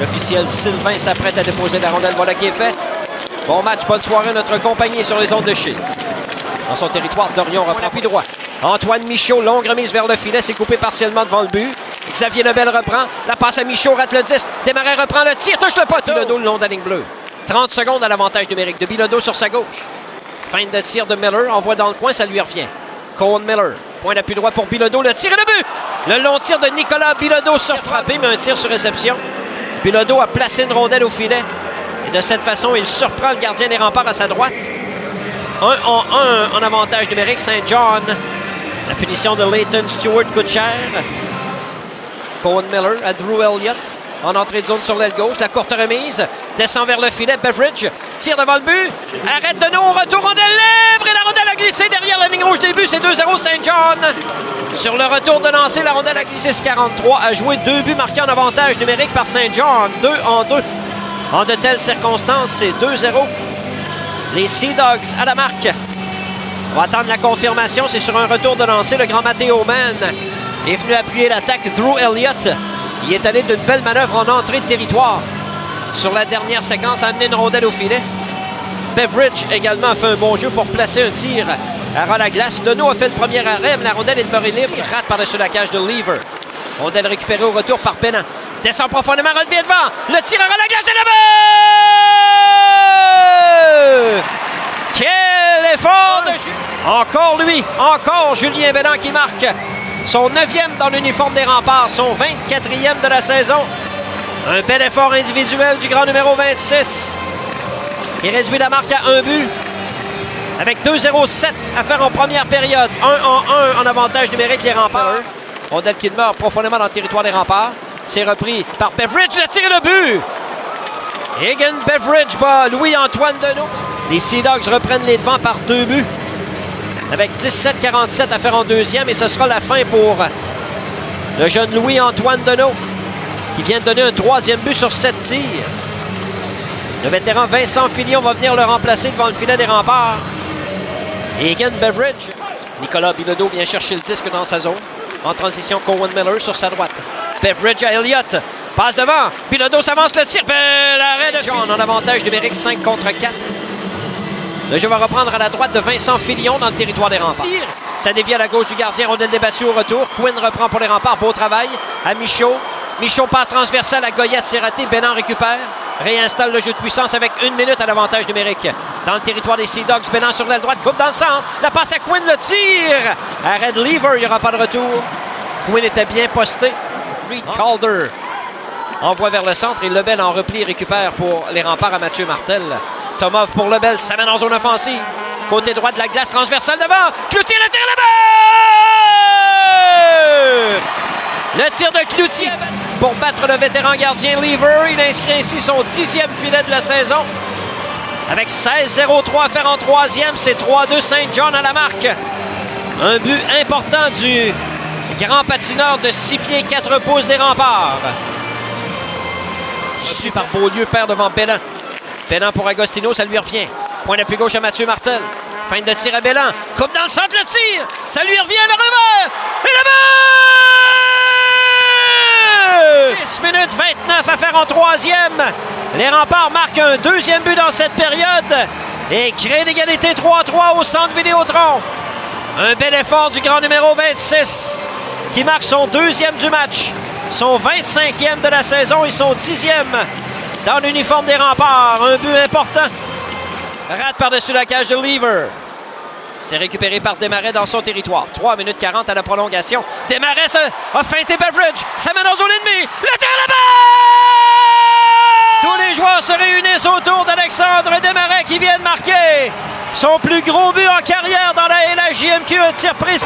L'officiel Sylvain s'apprête à déposer la rondelle. Voilà qui est fait. Bon match, bonne soirée. Notre compagnie sur les ondes de Chiz. Dans son territoire, Dorion reprend appui droit. Antoine Michaud, longue remise vers le filet. C'est coupé partiellement devant le but. Xavier Lebel reprend. La passe à Michaud, rate le disque. Desmarais reprend le tir, touche le poteau. Bilodeau le long de la ligne bleue. 30 secondes à l'avantage numérique de Bilodeau sur sa gauche. Fin de tir de Miller. Envoie dans le coin, ça lui revient. Cohen Miller. Point d'appui droit pour Bilodeau. Le tir et le but! Le long tir de Nicolas Bilodeau sur frappé, mais un tir sur réception. Bilodeau a placé une rondelle au filet. Et de cette façon, il surprend le gardien des Remparts à sa droite. 1-1 en avantage numérique. Saint-John. La punition de Leighton Stewart coûte cher. Cohen Miller à Drew Elliott. En entrée de zone sur l'aile gauche. La courte remise. Descend vers le filet. Beveridge tire devant le but. Arrête de nous. Retour rondelle libre. Et la rondelle a glissé derrière la ligne rouge des buts. C'est 2-0 Saint-John. Sur le retour de lancer, la rondelle à 6-43 a joué 2 buts marqués en avantage numérique par Saint-John. 2-2. En de telles circonstances, c'est 2-0. Les Sea Dogs à la marque. On va attendre la confirmation. C'est sur un retour de lancer. Le grand Matteo Mann est venu appuyer l'attaque. Drew Elliott. Il est allé d'une belle manœuvre en entrée de territoire. Sur la dernière séquence, a amené une rondelle au filet. Beveridge également a fait un bon jeu pour placer un tir à ras la glace. Deneau a fait le premier arrêt, mais la rondelle est demeurée libre. Il rate par-dessus la cage de Lever. Rondelle récupérée au retour par Pennan. Descend profondément, revient devant. Le tir à ras la glace et le but! Quel effort de encore lui, encore Julien Bélan qui marque. Son 9e dans l'uniforme des Remparts, son 24e de la saison. Un bel effort individuel du grand numéro 26 qui réduit la marque à 1 but. Avec 2-0-7 à faire en première période. 1-1 en avantage numérique les Remparts. Rondelle qui demeure profondément dans le territoire des Remparts. C'est repris par Beveridge, le tir et le but. Egan Beveridge bat Louis-Antoine Deneau. Les Sea Dogs reprennent les devants par 2 buts. Avec 17-47 à faire en deuxième. Et ce sera la fin pour le jeune Louis-Antoine Deneau qui vient de donner un 3e but sur 7 tirs. Le vétéran Vincent Filion va venir le remplacer devant le filet des Remparts. Egan Beveridge. Nicolas Bilodeau vient chercher le disque dans sa zone. En transition, Cohen Miller sur sa droite. Beveridge à Elliott. Passe devant. Bilodeau s'avance le tir. L'arrêt de John en avantage numérique 5 contre 4. Le jeu va reprendre à la droite de Vincent Filion dans le territoire des Remparts. Ça dévie à la gauche du gardien. Rondelle débattue au retour. Quinn reprend pour les Remparts. Beau travail à Michaud. Michaud passe transversale à Goyette. C'est raté. Bénan récupère. Réinstalle le jeu de puissance avec 1 minute à l'avantage numérique. Dans le territoire des Sea Dogs, Bénan sur l'aile droite, coupe dans le centre. La passe à Quinn, le tir. Arrête Lever, il n'y aura pas de retour. Quinn était bien posté. Reed Calder envoie vers le centre et Lebel en repli récupère pour les Remparts à Mathieu Martel. Tomov pour Lebel, ça mène en zone offensive. Côté droit de la glace, transversale devant. Cloutier, le tir, le but! Le tir de Cloutier pour battre le vétéran gardien Lever. Il inscrit ainsi son 10e filet de la saison. Avec 16-0-3 à faire en 3e, c'est 3-2 Saint-John à la marque. Un but important du grand patineur de 6 pieds 4 pouces des Remparts. Su par Beaulieu, perd devant Bélan. Bélan pour Agostino, ça lui revient. Point d'appui gauche à Mathieu Martel. Fin de tir à Bélan. Coupe dans le centre, le tir. Ça lui revient, le revers. Et le but! 6 minutes 29 à faire en 3e. Les Remparts marquent un 2e but dans cette période et créent l'égalité 3-3 au centre Vidéotron. Un bel effort du grand numéro 26 qui marque son 2e du match, son 25e de la saison et son 10e dans l'uniforme des Remparts. Un but important. Rate par-dessus la cage de Lever. C'est récupéré par Desmarais dans son territoire. 3 minutes 40 à la prolongation. Desmarais a feinté Beveridge. Ça mène en zone ennemie. Le tir là-bas! Tous les joueurs se réunissent autour d'Alexandre Desmarais qui vient de marquer son plus gros but en carrière dans la LHJMQ. Un tir pris.